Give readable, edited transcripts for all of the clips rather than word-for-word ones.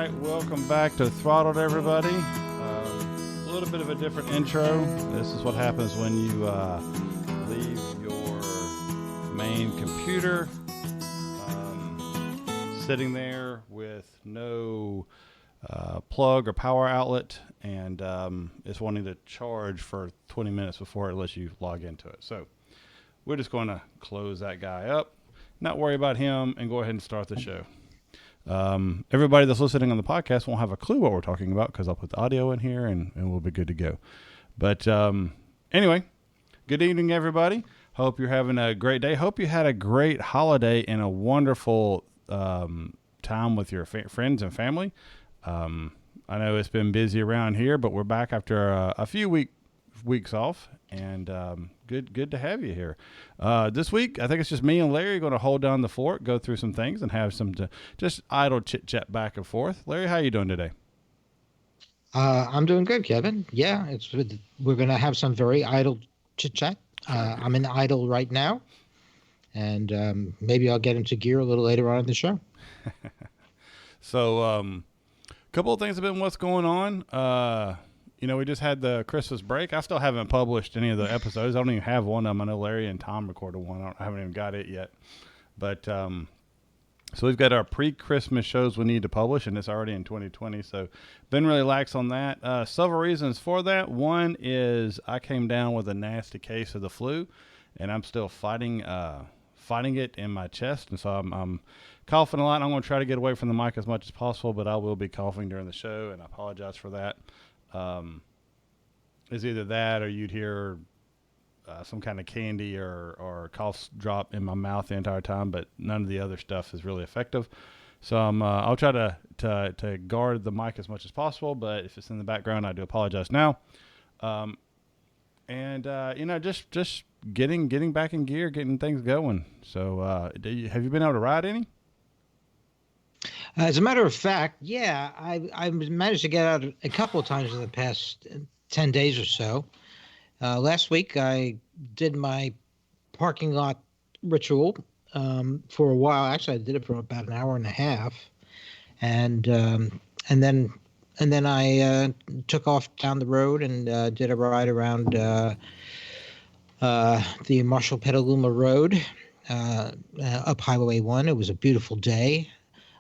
right, welcome back to Throttled, everybody. A little bit of a different intro. This is what happens when you leave your main computer sitting there with no plug or power outlet, and it's wanting to charge for 20 minutes before it lets you log into it. So we're just going to close that guy up, not worry about him, and go ahead and start the show. Everybody that's listening on the podcast won't have a clue what we're talking about because I'll put the audio in here and we'll be good to go. But anyway, good evening, everybody. Hope you're having a great day. Hope you had a great holiday and a wonderful time with your friends and family. I know it's been busy around here, but we're back after a few weeks off, and good to have you here. This week, I think it's just me and Larry going to hold down the fort, go through some things, and have some just idle chit-chat back and forth. Larry, how you doing today? I'm doing good, Kevin. Yeah, we're going to have some very idle chit-chat. I'm in idle right now, and maybe I'll get into gear a little later on in the show. So, a couple of things have been what's going on. We just had the Christmas break. I still haven't published any of the episodes. I don't even have one of them. I know Larry and Tom recorded one. I haven't even got it yet. But so we've got our pre-Christmas shows we need to publish, and it's already in 2020. So been really lax on that. Several reasons for that. One is I came down with a nasty case of the flu, and I'm still fighting it in my chest. And so I'm coughing a lot. I'm going to try to get away from the mic as much as possible, but I will be coughing during the show, and I apologize for that. Is either that or you'd hear some kind of candy or cough drop in my mouth the entire time, but none of the other stuff is really effective. So I'll try to guard the mic as much as possible, but if it's in the background, I do apologize now. Just getting back in gear, getting things going. So have you been able to ride any? As a matter of fact, yeah, I managed to get out a couple of times in the past 10 days or so. Last week, I did my parking lot ritual for a while. Actually, I did it for about an hour and a half, and then I took off down the road and did a ride around the Marshall Petaluma Road up Highway 1. It was a beautiful day.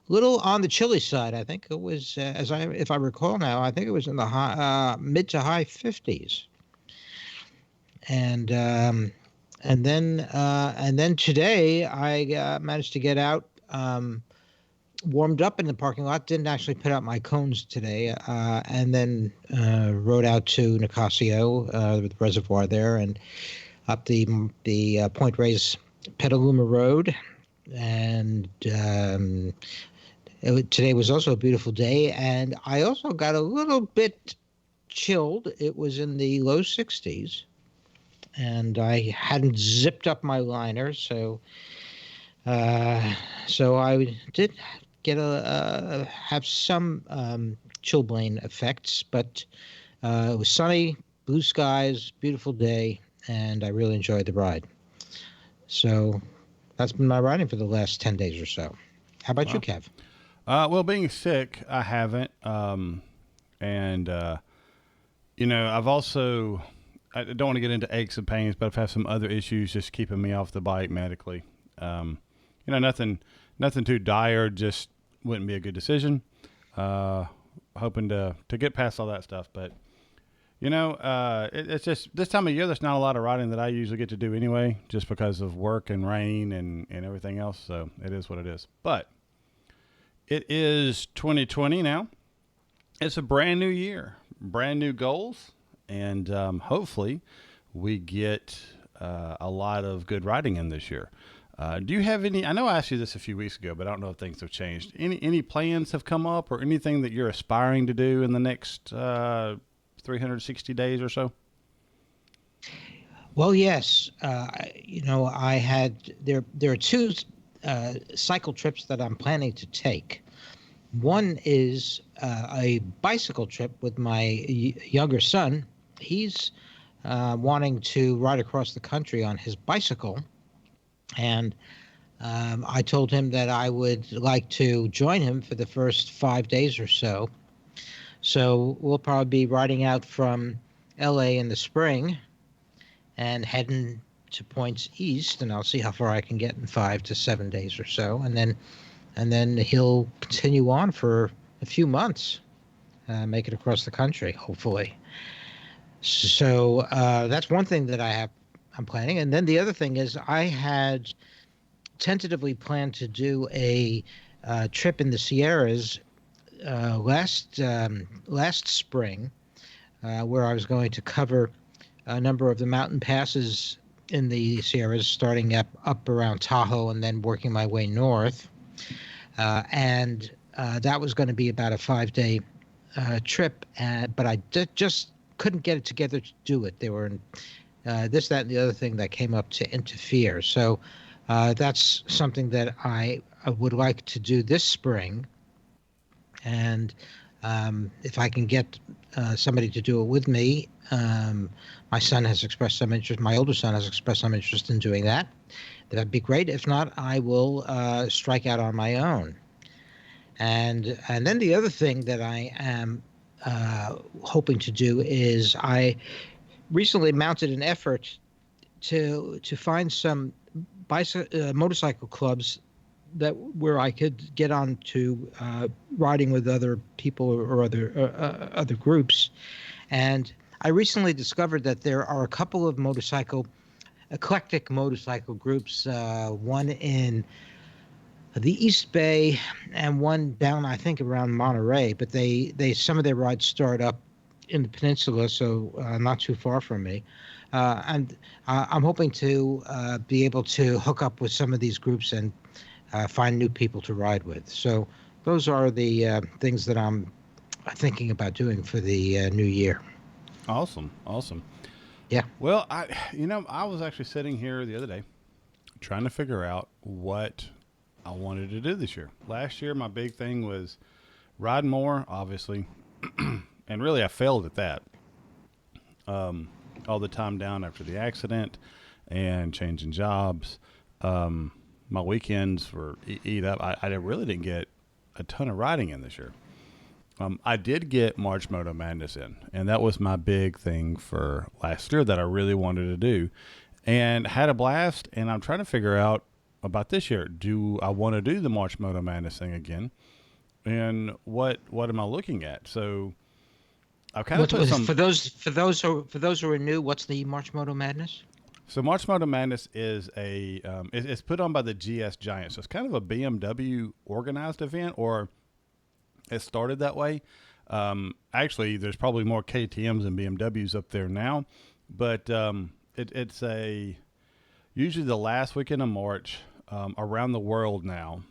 Little on the chilly side, I think it was. If I recall now, I think it was in the mid to high 50s. And then today I managed to get out, warmed up in the parking lot. Didn't actually put out my cones today, and then rode out to Nicasio, the reservoir there, and up the Point Reyes Petaluma Road, and. Today was also a beautiful day, and I also got a little bit chilled. It was in the low 60s, and I hadn't zipped up my liner, so I did get have some chilblain effects, but it was sunny, blue skies, beautiful day, and I really enjoyed the ride. So that's been my riding for the last 10 days or so. How about you, Kev? Well, being sick, I haven't. I've also, I don't want to get into aches and pains, but I've had some other issues just keeping me off the bike medically. Nothing too dire, just wouldn't be a good decision. Hoping to get past all that stuff. But, it's just this time of year, there's not a lot of riding that I usually get to do anyway, just because of work and rain and everything else. So it is what it is. But it is 2020 now. It's a brand new year, brand new goals, and hopefully we get a lot of good riding in this year. Do you have any? I know I asked you this a few weeks ago, but I don't know if things have changed. Any plans have come up, or anything that you're aspiring to do in the next 360 days or so? Well, yes. I had there are two cycle trips that I'm planning to take. One is a bicycle trip with my younger son. He's wanting to ride across the country on his bicycle, and I told him that I would like to join him for the first 5 days or so. So we'll probably be riding out from LA in the spring and heading to points east, and I'll see how far I can get in 5 to 7 days or so, and then he'll continue on for a few months, make it across the country, hopefully. So that's one thing that I'm planning, and then the other thing is I had tentatively planned to do a trip in the Sierras last spring, where I was going to cover a number of the mountain passes in the Sierras, starting up around Tahoe and then working my way north. And that was going to be about a 5 day trip, but I just couldn't get it together to do it. There were this, that, and the other thing that came up to interfere. So that's something that I would like to do this spring. And if I can get somebody to do it with me, my son has expressed some interest. My older son has expressed some interest in doing that. That'd be great. If not, I will strike out on my own. And then the other thing that I am hoping to do is I recently mounted an effort to find some motorcycle clubs that where I could get on to riding with other people or other groups. And I recently discovered that there are a couple of eclectic motorcycle groups, one in the East Bay and one down, I think, around Monterey. But they some of their rides start up in the peninsula, so not too far from me. And I'm hoping to be able to hook up with some of these groups and find new people to ride with. So those are the things that I'm thinking about doing for the new year. Awesome. Awesome. Yeah. Well, I was actually sitting here the other day trying to figure out what I wanted to do this year. Last year, my big thing was ride more, obviously, and really I failed at that. All the time down after the accident and changing jobs. My weekends were eat up. I really didn't get a ton of riding in this year. I did get March Moto Madness in, and that was my big thing for last year that I really wanted to do, and had a blast. And I'm trying to figure out about this year. Do I want to do the March Moto Madness thing again? And what am I looking at? So I've kind of What put some. for those who are new? What's the March Moto Madness? So March Moto Madness is it's put on by the GS Giant. So it's kind of a BMW organized event, or it started that way. Actually, there's probably more KTM's and BMWs up there now, but it's usually the last weekend of March around the world now.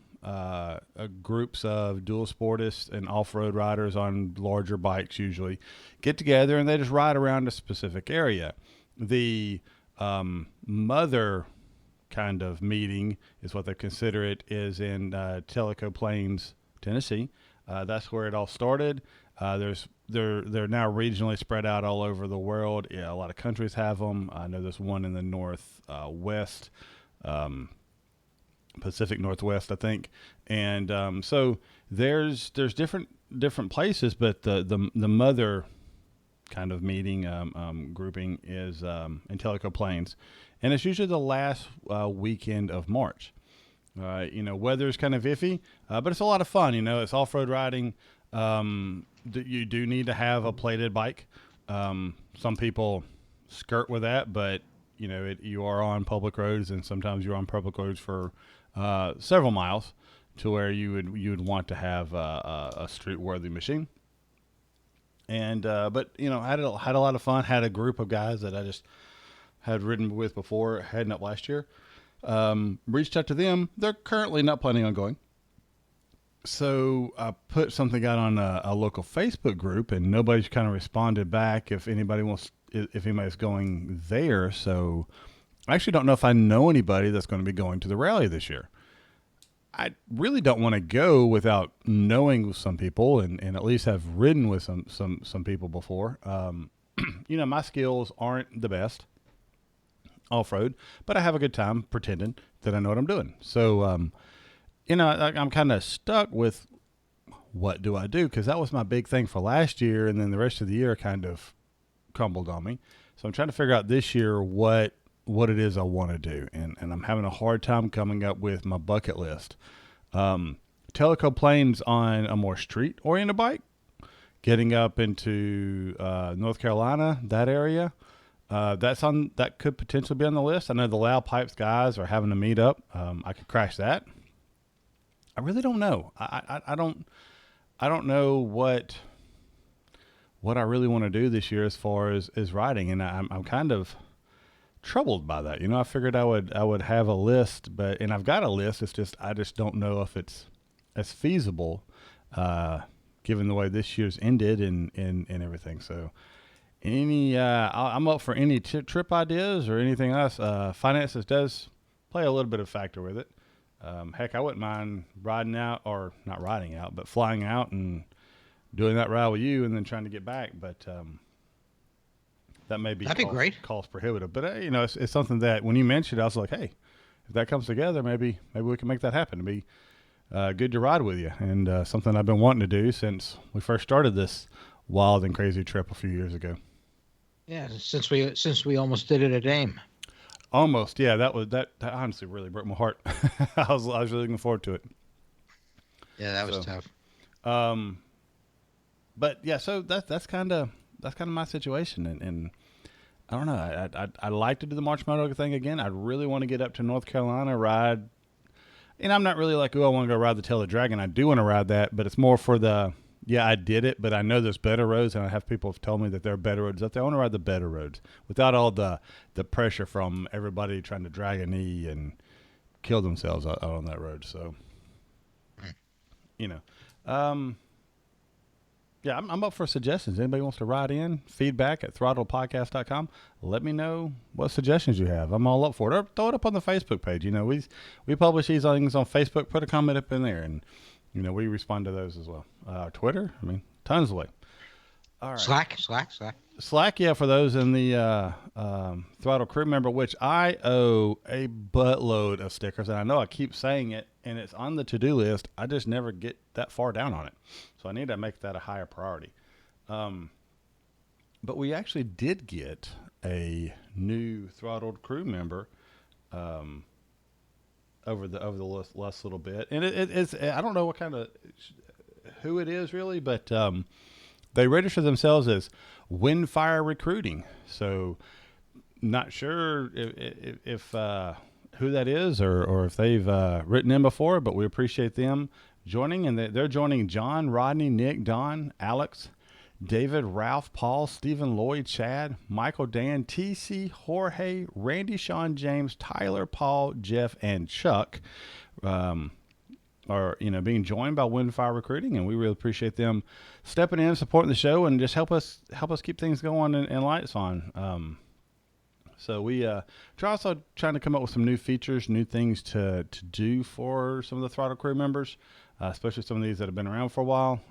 Groups of dual sportists and off-road riders on larger bikes usually get together and they just ride around a specific area. The mother kind of meeting is what they consider it, is in Tellico Plains, Tennessee. That's where it all started. They're now regionally spread out all over the world. Yeah, a lot of countries have them. I know there's one in the northwest, Pacific Northwest, I think. And so there's different places, but the mother kind of meeting grouping is in Tellico Plains, and it's usually the last weekend of March. Weather's kind of iffy, but it's a lot of fun. It's off-road riding. You do need to have a plated bike. Some people skirt with that, but you are on public roads, and sometimes you're on public roads for several miles, to where you would want to have a street-worthy machine. And but had a lot of fun. Had a group of guys that I just had ridden with before, heading up last year. Reached out to them. They're currently not planning on going. So I put something out on a local Facebook group, and nobody's kind of responded back if anybody's going there. So I actually don't know if I know anybody that's going to be going to the rally this year. I really don't want to go without knowing some people and at least have ridden with some people before. My skills aren't the best. off-road, but I have a good time pretending that I know what I'm doing. So, I'm kind of stuck with what do I do? Because that was my big thing for last year, and then the rest of the year kind of crumbled on me. So I'm trying to figure out this year what it is I want to do, and I'm having a hard time coming up with my bucket list. Teleco planes on a more street-oriented bike, getting up into North Carolina, that area. That could potentially be on the list. I know the Loud Pipes guys are having a meet up. I could crash that. I really don't know. I don't know what I really want to do this year as far as riding, and I'm kind of troubled by that. I figured I would have a list, and I've got a list. It's just I just don't know if it's as feasible, given the way this year's ended and everything. So I'm up for any trip ideas or anything else. Finances does play a little bit of factor with it. Heck, I wouldn't mind riding out, or not riding out, but flying out and doing that ride with you and then trying to get back. But that may be That'd be great. cost prohibitive. But it's something that when you mentioned it, I was like, hey, if that comes together, maybe we can make that happen. It'd be good to ride with you, and something I've been wanting to do since we first started this wild and crazy trip a few years ago. Yeah, since we almost did it at AIM. Almost, yeah. That honestly really broke my heart. I was really looking forward to it. Yeah, that was tough. But yeah, so that's kind of my situation, and I don't know. I like to do the March Moto thing again. I really want to get up to North Carolina, ride, and I'm not really like, I want to go ride the Tail of the Dragon. I do want to ride that, but it's more for I did it, but I know there's better roads, and I have people have told me that there are better roads up there. I want to ride the better roads without all the pressure from everybody trying to drag a knee and kill themselves out on that road. So, yeah, I'm up for suggestions. Anybody wants to write in, feedback at throttledpodcast.com. Let me know what suggestions you have. I'm all up for it. Or throw it up on the Facebook page. We publish these things on Facebook. Put a comment up in there, and we respond to those as well. Twitter, tons of way. All right. Slack, yeah, for those in the Throttle crew member, which I owe a buttload of stickers, and I know I keep saying it, and it's on the to-do list. I just never get that far down on it, so I need to make that a higher priority. But we actually did get a new Throttled crew member over the last little bit, and it's I don't know what kind of who it is really, but they register themselves as Windfire Recruiting. So not sure if who that is or if they've written in before, but we appreciate them joining, and they're joining John, Rodney, Nick, Don, Alex, David, Ralph, Paul, Stephen, Lloyd, Chad, Michael, Dan, TC, Jorge, Randy, Sean, James, Tyler, Paul, Jeff, and Chuck are being joined by Windfire Recruiting, and we really appreciate them stepping in, supporting the show, and just help us keep things going and lights on. So we also trying to come up with some new features, new things to do for some of the Throttle crew members, especially some of these that have been around for a while.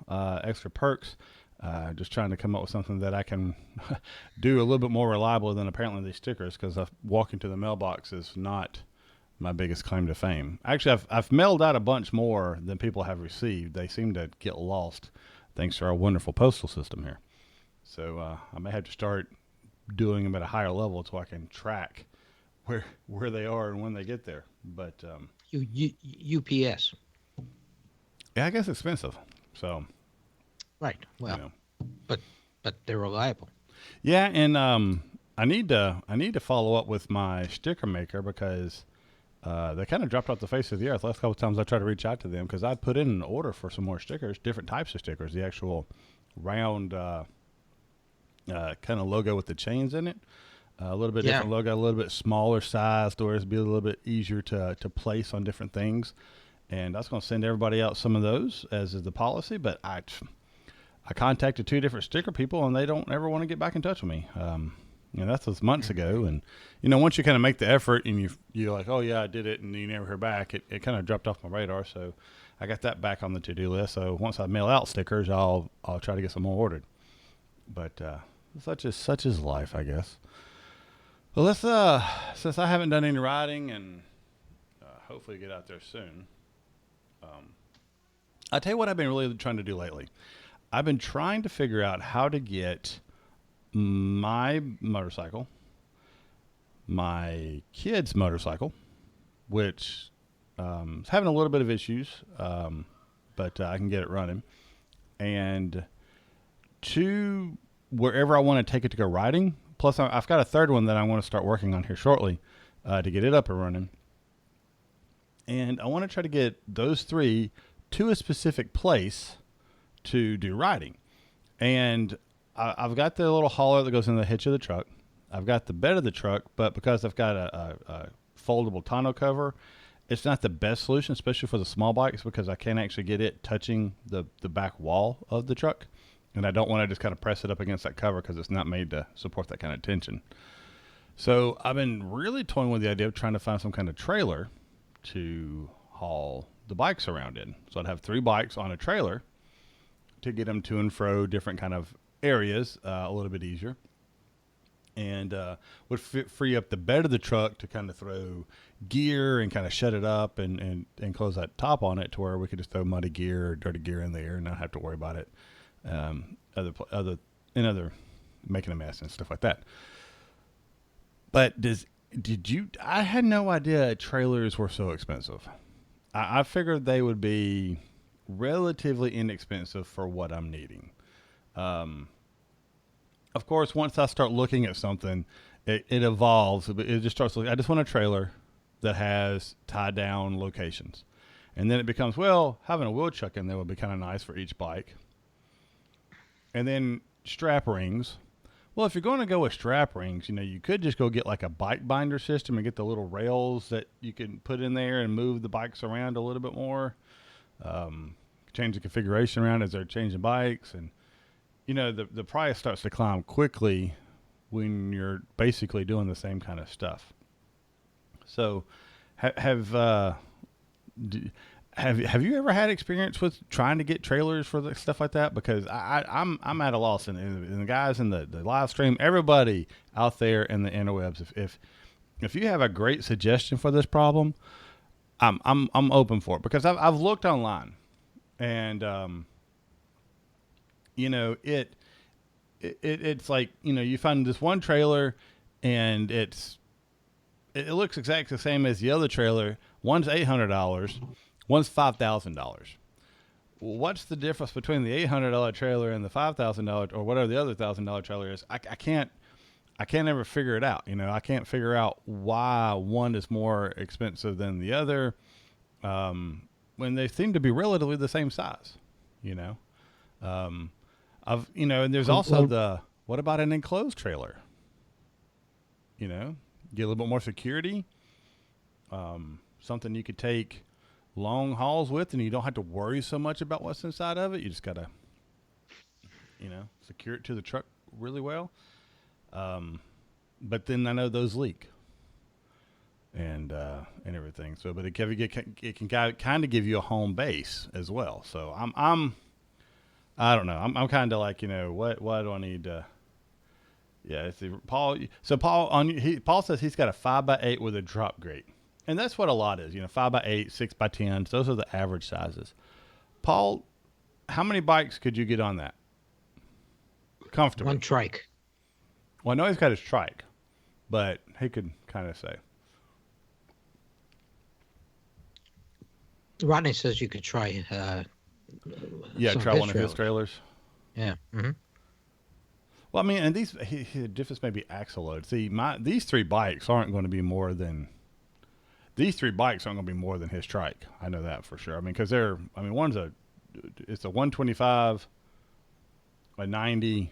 Extra perks. Just trying to come up with something that I can do a little bit more reliable than apparently these stickers, because walking to the mailbox is not my biggest claim to fame. Actually, I've mailed out a bunch more than people have received. They seem to get lost thanks to our wonderful postal system here. So I may have to start doing them at a higher level so I can track where they are and when they get there. But UPS. Yeah, I guess it's expensive. So right. Well, but they're reliable. Yeah, and I need to follow up with my sticker maker, because they kind of dropped off the face of the earth. Last couple of times I tried to reach out to them, because I put in an order for some more stickers, different types of stickers, the actual round kind of logo with the chains in it, a little bit different logo, a little bit smaller size, to where it'd be a little bit easier to place on different things. And I was going to send everybody out some of those, as is the policy, but I contacted 2 different sticker people, and they don't ever want to get back in touch with me. That was months ago. And, once you kind of make the effort and you're like, oh yeah, I did it, and you never hear back, it kind of dropped off my radar. So I got that back on the to-do list. So once I mail out stickers, I'll try to get some more ordered. But such is life, I guess. Well, let's since I haven't done any riding and hopefully get out there soon. Um, I tell you what I've been really trying to do lately. I've been trying to figure out how to get my motorcycle, my kid's motorcycle, which is having a little bit of issues, but I can get it running, and to wherever I want to take it to go riding. Plus, I've got a third one that I want to start working on here shortly to get it up and running. And I want to try to get those three to a specific place to do riding. And I've got the little hauler that goes in the hitch of the truck. I've got the bed of the truck, but because I've got a foldable tonneau cover, it's not the best solution, especially for the small bikes, because I can't actually get it touching the back wall of the truck. And I don't want to just kind of press it up against that cover because it's not made to support that kind of tension. So I've been really toying with the idea of trying to find some kind of trailer to haul the bikes around in. So I'd have three bikes on a trailer to get them to and fro different kind of areas a little bit easier. And would free up the bed of the truck to kind of throw gear and kind of shut it up and close that top on it to where we could just throw muddy gear or dirty gear in there and not have to worry about it. Other making a mess and stuff like that. But I had no idea trailers were so expensive. I figured they would be relatively inexpensive for what I'm needing. Of course, once I start looking at something, it evolves. It just starts looking, I just want a trailer that has tied down locations. And then it becomes, well, having a wheel chuck in there would be kind of nice for each bike. And then strap rings. Well, if you're going to go with strap rings, you could just go get like a bike binder system and get the little rails that you can put in there and move the bikes around a little bit more. Change the configuration around as they're changing bikes. And, the price starts to climb quickly when you're basically doing the same kind of stuff. So have you ever had experience with trying to get trailers for stuff like that? Because I'm at a loss, and the guys in the live stream, everybody out there in the interwebs, if you have a great suggestion for this problem, I'm open for it, because I've looked online, and it's like, you find this one trailer, and it looks exactly the same as the other trailer. One's $800. One's $5,000. What's the difference between the $800 trailer and the $5,000 or whatever the other $1,000 trailer is? I can't ever figure it out. I can't figure out why one is more expensive than the other, when they seem to be relatively the same size. And there's also what about an enclosed trailer? Get a little bit more security. Something you could take long hauls with, and you don't have to worry so much about what's inside of it. You just gotta, secure it to the truck really well. But then I know those leak and everything. So, but it can kind of give you a home base as well. So I don't know. I'm kind of like, what do I need to? Yeah, see, Paul. So Paul says he's got a 5x8 with a drop grate. And that's what a lot is, 5x8, 6x10s. Those are the average sizes. Paul, how many bikes could you get on that? Comfortably. One trike. Well, I know he's got his trike, but he could kind of say. Rodney says you could try. Try one of his trailers. Yeah. Mm-hmm. Well, I mean, and the difference may be axle load. See, these three bikes aren't going to be more than. These three bikes aren't going to be more than his trike. I know that for sure. I mean, because it's a 125, a 90,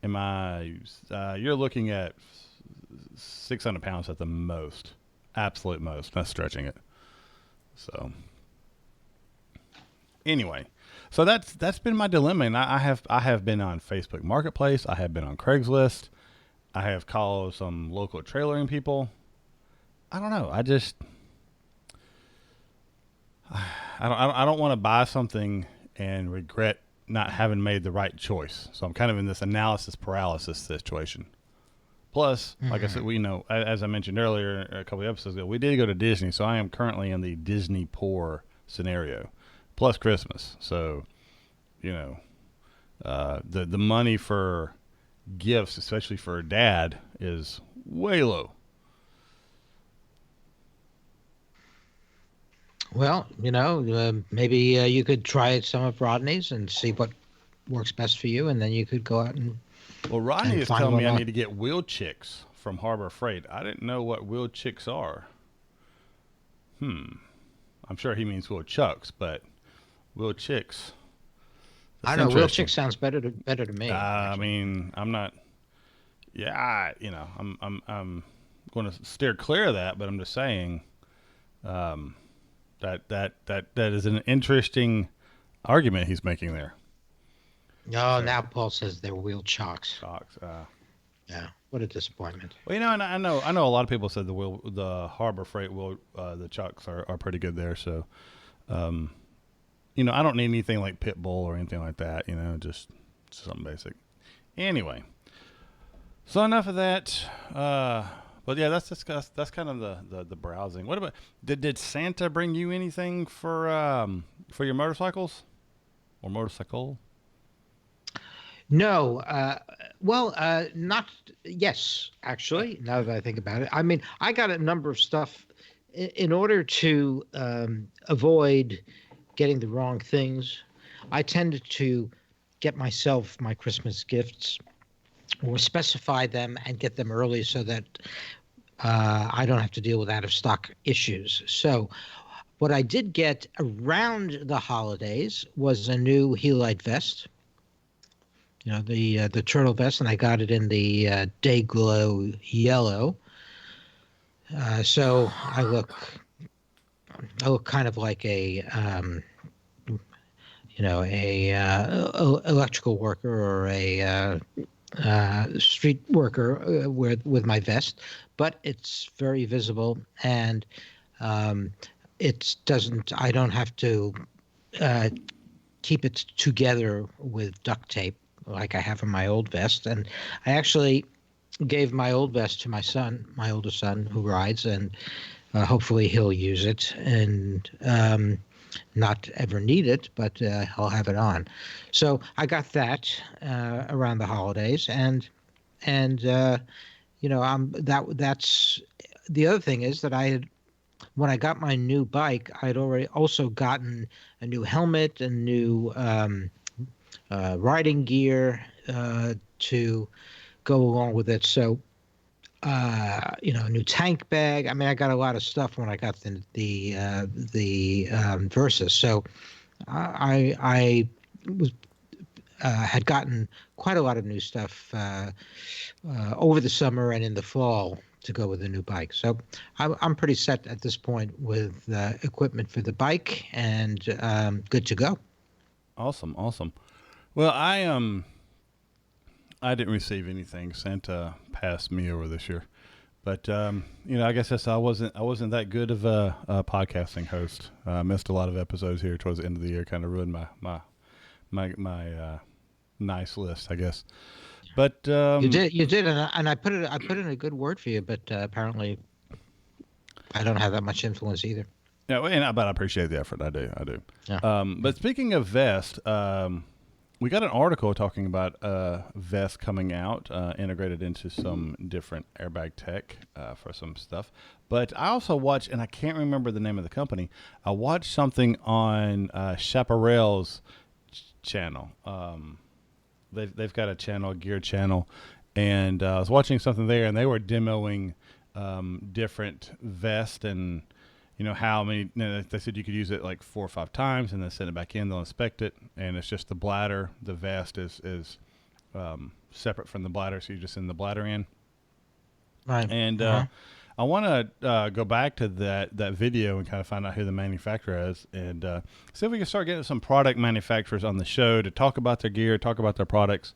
you're looking at 600 pounds at the most, absolute most. Not stretching it. So anyway, so that's been my dilemma, and I have been on Facebook Marketplace. I have been on Craigslist. I have called some local trailering people. I don't know. I don't want to buy something and regret not having made the right choice. So I'm kind of in this analysis paralysis situation. Plus, like I said, Mhm. we know, as I mentioned earlier a couple of episodes ago, we did go to Disney, so I am currently in the Disney poor scenario, plus Christmas. So, you know, the money for gifts, especially for a dad, is way low. Well, maybe you could try some of Rodney's and see what works best for you, and then you could go out Well, Rodney and is find telling me one I on. need to get wheel chicks from Harbor Freight. I didn't know what wheel chicks are. I'm sure he means wheel chucks, but wheel chicks. I That's don't know. Real chick interesting. sounds better to me, I actually. mean, I'm not. Yeah, I'm going to steer clear of that, but I'm just saying um, that is an interesting argument he's making there. No, So now Paul says they're wheel chocks. shocks. Yeah, what a disappointment. Well, and I know a lot of people said the Harbor Freight the chucks are pretty good there. So, um, I don't need anything like Pitbull or anything like that. Just something basic. Anyway, so enough of that. But yeah, that's kind of the browsing. What about did Santa bring you anything for your motorcycles or motorcycle? No, not yes, actually. Now that I think about it, I mean, I got a number of stuff in order to avoid getting the wrong things. I tended to get myself my Christmas gifts or specify them and get them early so that I don't have to deal with out of stock issues. So, what I did get around the holidays was a new Helite vest. The turtle vest, and I got it in the day glow yellow. So I look kind of like a electrical worker or a street worker with my vest, but it's very visible, and um, it doesn't. I don't have to uh, keep it together with duct tape like I have in my old vest. And I actually gave my old vest to my son, my oldest son, who rides, and hopefully he'll use it and not ever need it, but he'll have it on. So I got that around the holidays, and that's the other thing is that I had when I got my new bike, I had already also gotten a new helmet and new riding gear to go along with it. So, a new tank bag. I mean, I got a lot of stuff when I got the Versus. So I was had gotten quite a lot of new stuff over the summer and in the fall to go with the new bike. So I'm pretty set at this point with equipment for the bike and good to go. Awesome, awesome. Well, I didn't receive anything. Santa passed me over this year, but I guess I wasn't that good of a podcasting host. I missed a lot of episodes here towards the end of the year. Kind of ruined my nice list, I guess. But You did, and I put in a good word for you, but apparently I don't have that much influence either. yeah, but I appreciate the effort. I do. Yeah. But speaking of vest, we got an article talking about vest coming out, integrated into some different airbag tech for some stuff. But I also watched, and I can't remember the name of the company. I watched something on Chaparral's channel. They've got a channel, a gear channel, and I was watching something there, and they were demoing different vests and how many. They said you could use it like 4 or 5 times, and then send it back in. They'll inspect it, and it's just the bladder. The vest is separate from the bladder, so you just send the bladder in. Right. And Uh-huh. I want to go back to that video and kind of find out who the manufacturer is, and see if we can start getting some product manufacturers on the show to talk about their gear, talk about their products.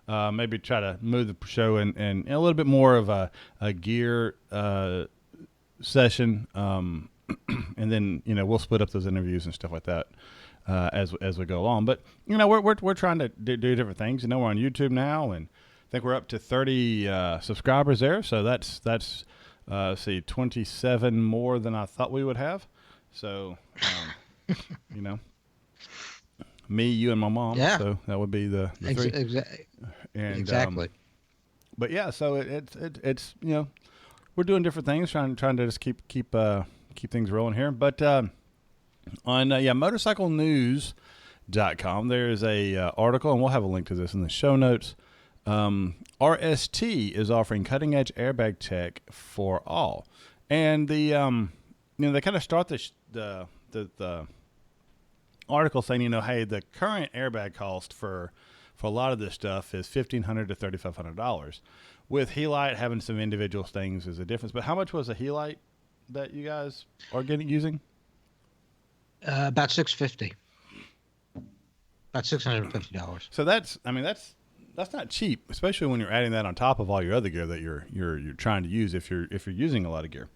Maybe try to move the show in a little bit more of a gear session, and then we'll split up those interviews and stuff like that as we go along. But we're trying to do different things. We're on YouTube now, and think we're up to 30 subscribers there. So that's see 27 more than I thought we would have. So you know, me, you, and my mom. Yeah, So that would be the three. And exactly. but yeah, so it's we're doing different things, trying to just keep things rolling here. But on motorcyclenews.com, there's a article, and we'll have a link to this in the show notes. RST is offering cutting edge airbag tech for all, and the they kind of start the article saying, hey, the current airbag cost for a lot of this stuff is $1,500 to $3,500. With Helite having some individual things is a difference. But how much was a Helite that you guys are using? About $650. About $650. So that's not cheap, especially when you're adding that on top of all your other gear that you're trying to use if you're using a lot of gear.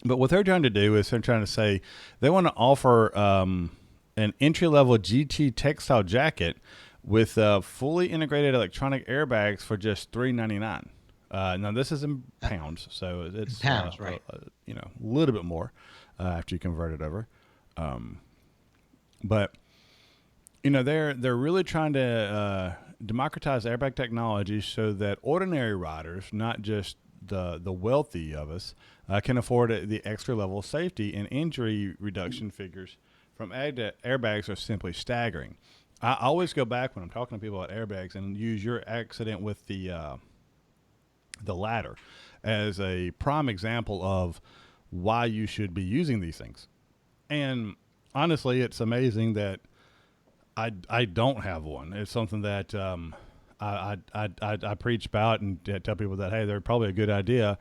But what they're trying to do is they're trying to say they want to offer an entry-level GT textile jacket with fully integrated electronic airbags for just $399. Now this is in pounds, so it's pounds, right? A little bit more after you convert it over. But they're really trying to democratize airbag technology so that ordinary riders, not just the wealthy of us, can afford the extra level of safety, and injury reduction figures from airbags are simply staggering. I always go back when I'm talking to people about airbags and use your accident with the ladder as a prime example of why you should be using these things. And honestly, it's amazing that I don't have one. It's something that I preach about and tell people that, hey, they're probably a good idea.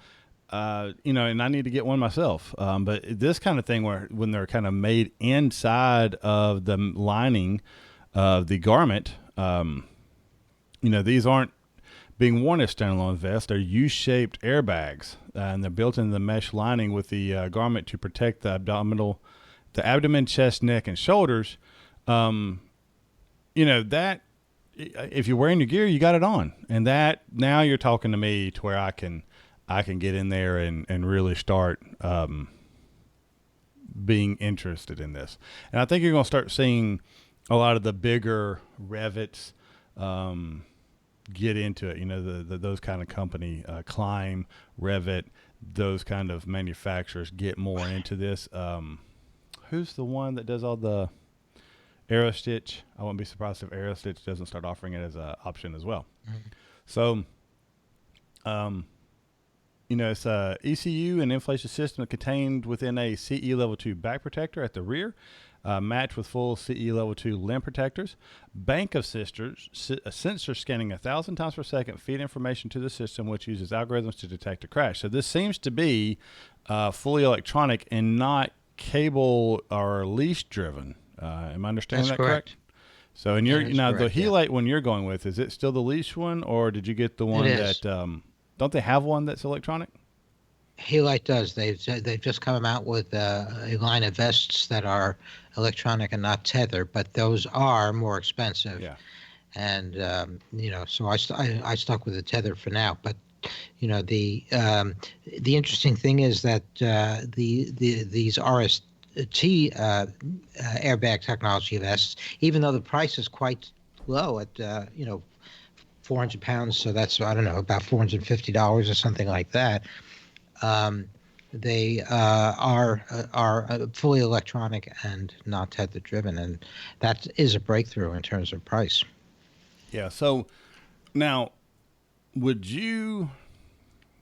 And I need to get one myself. But this kind of thing when they're kind of made inside of the lining of the garment, these aren't being worn as standalone vests. They're U-shaped airbags, and they're built into the mesh lining with the garment to protect the abdomen, chest, neck, and shoulders. That if you're wearing your gear, you got it on, and that now you're talking to me to where I can get in there and really start being interested in this. And I think you're going to start seeing a lot of the bigger Revits get into it. Those kind of company, Climb, Revit, those kind of manufacturers get more into this. Who's the one that does all the Aerostitch? I wouldn't be surprised if Aerostitch doesn't start offering it as an option as well. Mm-hmm. So, it's a ECU and inflation system contained within a CE Level 2 back protector at the rear, matched with full CE Level 2 limb protectors. Bank of sensors scanning 1,000 times per second feed information to the system, which uses algorithms to detect a crash. So this seems to be fully electronic and not cable or leash driven. Am I understanding that correct? So, and the Helite one you're going with, is it still the leash one, or did you get the one that? Don't they have one that's electronic? Helite does. They've just come out with a line of vests that are electronic and not tether, but those are more expensive. Yeah. And so I stuck with the tether for now. But the interesting thing is that these RST airbag technology vests, even though the price is quite low at £400, so that's, I don't know, about $450 or something like that. They are fully electronic and not tether driven, and that is a breakthrough in terms of price. Yeah. So now, would you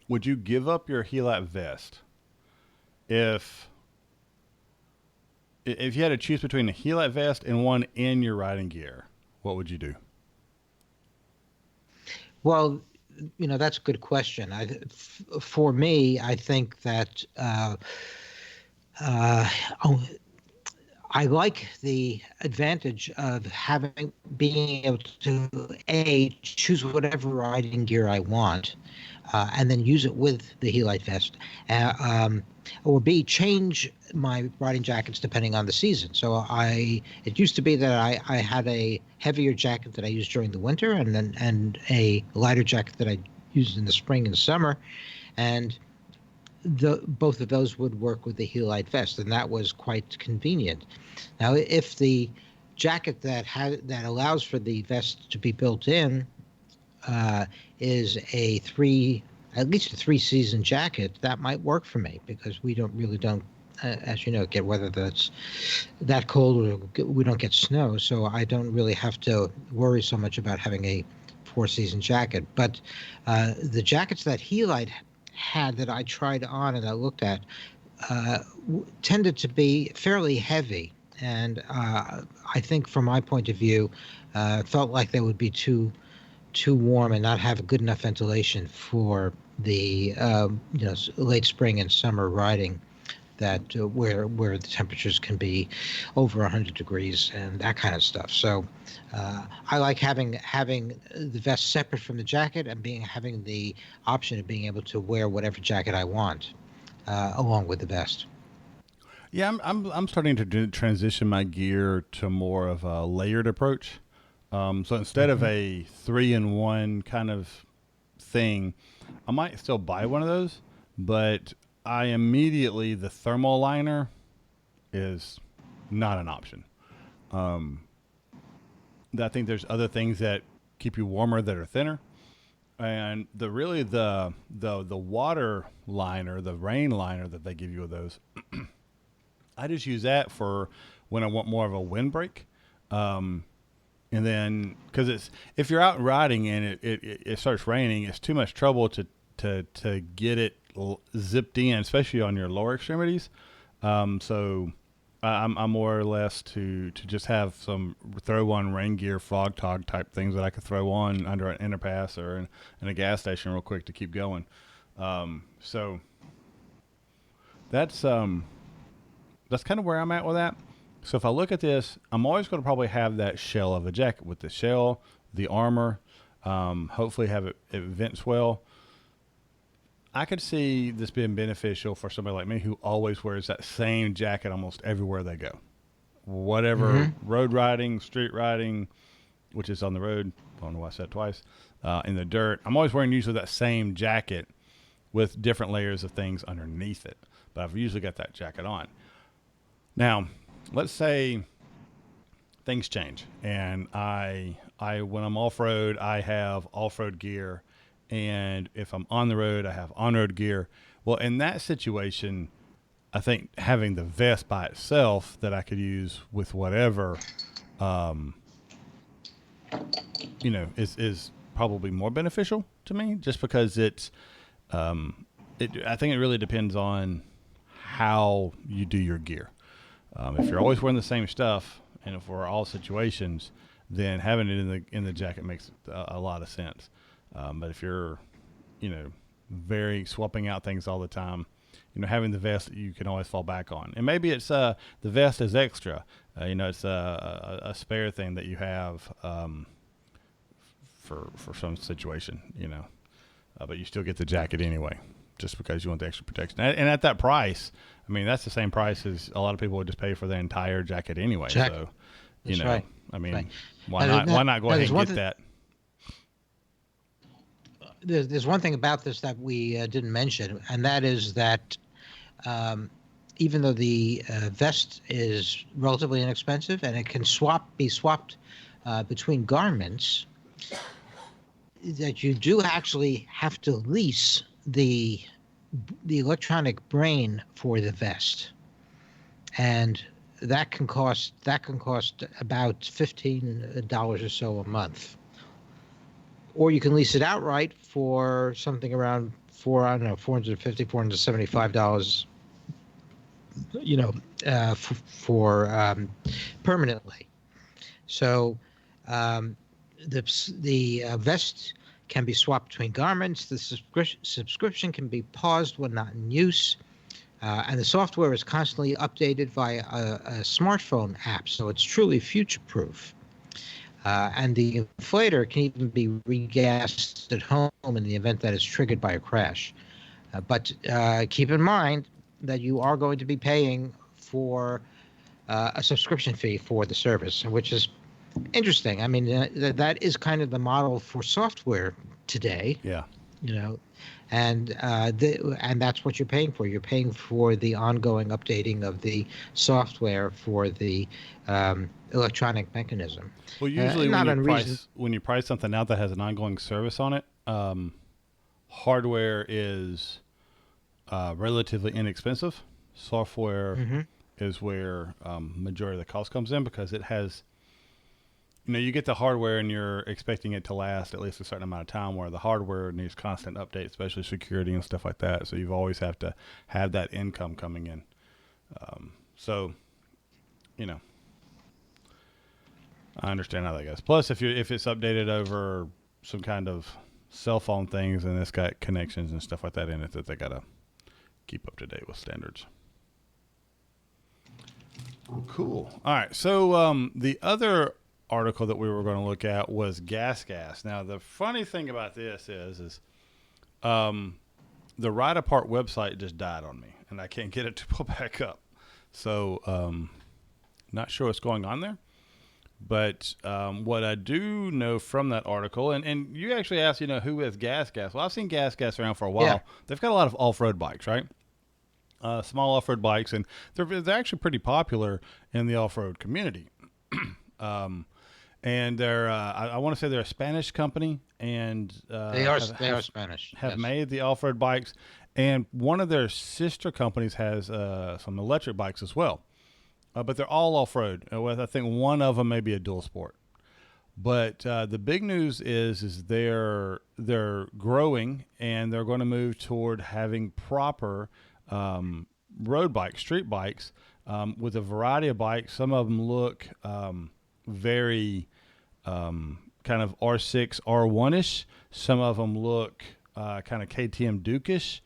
give up your Helite vest if you had to choose between a Helite vest and one in your riding gear? What would you do? Well, that's a good question. For I like the advantage of being able to choose whatever riding gear I want, and then use it with the Helite vest, uh, um, or B, change my riding jackets depending on the season. So it used to be that I had a heavier jacket that I used during the winter, and a lighter jacket that I used in the spring and summer, and both of those would work with the Helite vest, and that was quite convenient. Now, if the jacket that allows for the vest to be built in uh, is at least a 3-season jacket, that might work for me, because we don't, as you know, get weather that's that cold, or we don't get snow, so I don't really have to worry so much about having a 4-season jacket. But the jackets that Helite had that I tried on and I looked at tended to be fairly heavy, and I think from my point of view, felt like they would be too warm and not have good enough ventilation for the late spring and summer riding, that where the temperatures can be over 100 degrees and that kind of stuff. So I like having the vest separate from the jacket, and having the option of being able to wear whatever jacket I want along with the vest. Yeah, I'm starting to transition my gear to more of a layered approach. So instead of Hmm. a 3-in-1 kind of thing, I might still buy one of those, but the thermal liner is not an option. Um, I think there's other things that keep you warmer that are thinner, and the water liner, the rain liner that they give you with those, I just use that for when I want more of a windbreak. Um, and then, because it's if you're out riding and it starts raining, it's too much trouble to get it zipped in, especially on your lower extremities. So I'm more or less to just have some throw on rain gear, frog tog type things that I could throw on under an underpass or in a gas station real quick to keep going. So that's that's kind of where I'm at with that. So if I look at this, I'm always going to probably have that shell of a jacket with the shell, the armor. Hopefully have it vents well. I could see this being beneficial for somebody like me who always wears that same jacket almost everywhere they go. Whatever Hmm. road riding, street riding, which is on the road. I don't know why I said it twice. In the dirt, I'm always wearing usually that same jacket with different layers of things underneath it. But I've usually got that jacket on. Now, let's say things change and I when I'm off road, I have off road gear, and if I'm on the road, I have on road gear. Well, in that situation, I think having the vest by itself that I could use with whatever, um, is probably more beneficial to me, just because I think it really depends on how you do your gear. If you're always wearing the same stuff, and for all situations, then having it in the jacket makes a lot of sense. But if you're, very swapping out things all the time, having the vest you can always fall back on, and maybe it's the vest is extra. It's a spare thing that you have for some situation. But you still get the jacket anyway, just because you want the extra protection. And at that price, I mean, that's the same price as a lot of people would just pay for the entire jacket anyway. Jack, So, that's right. I Right. mean, why Now, not? Why not go ahead there's and one get thing. that? There's one thing about this that we didn't mention, and that is that um, even though the vest is relatively inexpensive and it can be swapped between garments, that you do actually have to lease the electronic brain for the vest, and that can cost about $15 or so a month. Or you can lease it outright for something around I don't know, 450, $475, you know, for permanently. So um, the vest can be swapped between garments. The subscription can be paused when not in use. And the software is constantly updated via a smartphone app, so it's truly future-proof. And the inflator can even be regassed at home in the event that it's triggered by a crash. But keep in mind that you are going to be paying for a subscription fee for the service, which is interesting. I mean, that is kind of the model for software today, Yeah. you know, and that's what you're paying for. You're paying for the ongoing updating of the software for the electronic mechanism. Well, usually Not unreason. when you price something out that has an ongoing service on it, hardware is relatively inexpensive. Software Hmm. is where majority of the cost comes in because it has, you get the hardware and you're expecting it to last at least a certain amount of time, where the hardware needs constant updates, especially security and stuff like that. So you always have to have that income coming in. So, you know, I understand how that goes. Plus, if it's updated over some kind of cell phone things and it's got connections and stuff like that in it, that they gotta keep up to date with standards. Cool. All right. So the other article that we were going to look at was gas. Now, the funny thing about this is the Ride Apart website just died on me, and I can't get it to pull back up. So not sure what's going on there. But what I do know from that article, and you actually asked, who has gas? Well, I've seen gas around for a while. Yeah. They've got a lot of off-road bikes, right? Small off-road bikes, and they're actually pretty popular in the off-road community. And they're, I want to say they're a Spanish company, and They are Spanish. have Yes. made the off-road bikes, and one of their sister companies has some electric bikes as well. But they're all off-road. With I think one of them may be a dual sport. But the big news is they're growing, and they're going to move toward having proper road bikes, street bikes, with a variety of bikes. Some of them look very kind of R6, R1-ish. Some of them look kind of KTM Duke-ish.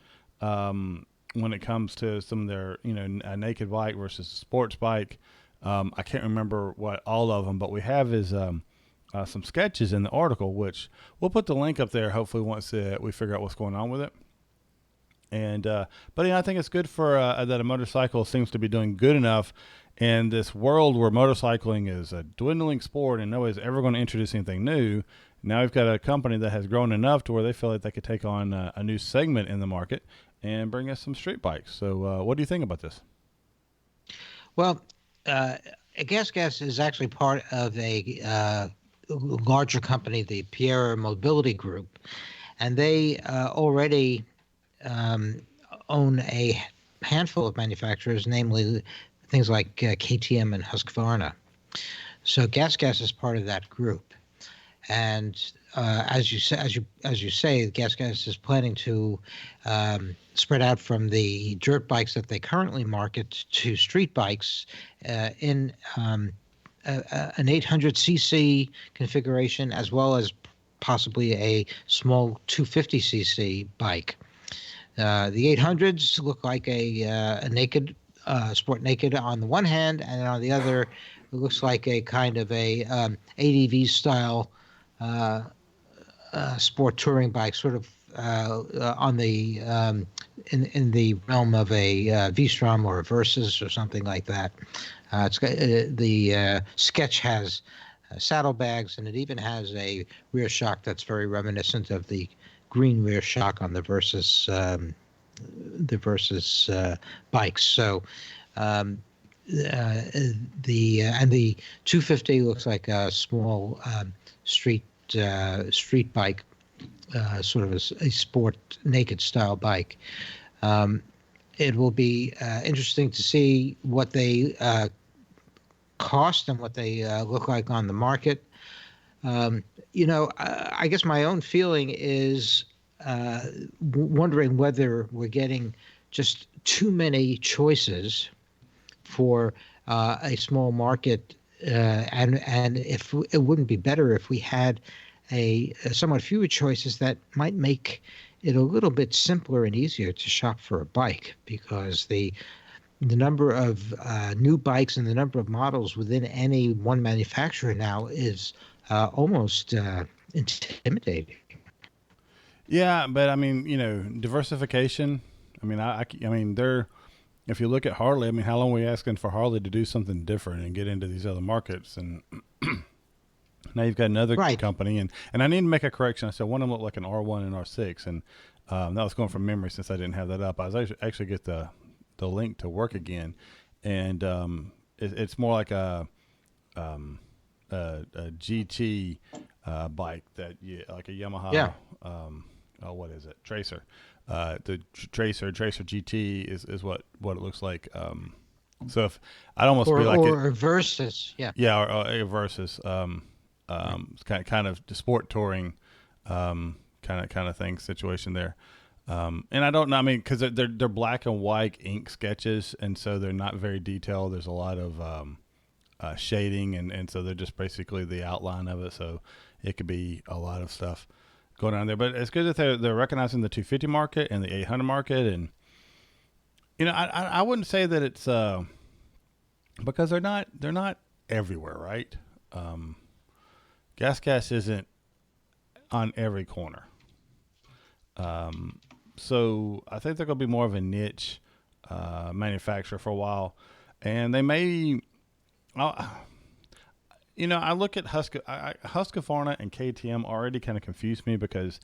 When it comes to some of their, a naked bike versus a sports bike. I can't remember what all of them, but we have is some sketches in the article, which we'll put the link up there hopefully once we figure out what's going on with it. And but I think it's good for that a motorcycle seems to be doing good enough in this world where motorcycling is a dwindling sport and nobody's ever going to introduce anything new. Now we've got a company that has grown enough to where they feel like they could take on a new segment in the market and bring us some street bikes. So what do you think about this? Well, Gas is actually part of a larger company, the Pierre Mobility Group, and they already own a handful of manufacturers, namely things like KTM and Husqvarna. So Gas is part of that group, and as you say, Gas is planning to spread out from the dirt bikes that they currently market to street bikes in an 800cc configuration, as well as possibly a small 250cc bike. The 800s look like a naked sport naked on the one hand, and on the other, it looks like a kind of a ADV style sport touring bike, sort of on the in the realm of a V-Strom or a Versys or something like that. It's got, the sketch has saddlebags, and it even has a rear shock that's very reminiscent of the green rear shock on the Versys bikes. So the 250 looks like a small street bike, sort of a sport naked style bike. It will be interesting to see what they cost and what they look like on the market. I guess my own feeling is wondering whether we're getting just too many choices for a small market, and if it wouldn't be better if we had a somewhat fewer choices that might make it a little bit simpler and easier to shop for a bike because the number of new bikes and the number of models within any one manufacturer now is almost intimidating. Yeah, but I mean, diversification. I mean, I mean, they're if you look at Harley, I mean, how long are we asking for Harley to do something different and get into these other markets? And now you've got another Right. company, and I need to make a correction. I said one of them looked like an R1 and R6, and that was going from memory since I didn't have that up. I was actually get the link to work again, and it's more like um, a GT bike that like a Yamaha. Yeah. What is it? Tracer. The Tracer GT is what it looks like. So if I'd almost be like it, Or versus. Yeah. yeah, or versus kind of the sport touring kind of thing situation there. And I don't know. I mean, because they're black and white ink sketches, and so they're not very detailed. There's a lot of shading, and so they're just basically the outline of it. So it could be a lot of stuff going on there. But it's good that they're recognizing the 250 market and the 800 market, and I wouldn't say that it's because they're not everywhere, right? Gas isn't on every corner. So I think they're going to be more of a niche manufacturer for a while, and they may. I look at Husqvarna and KTM already kind of confuse me because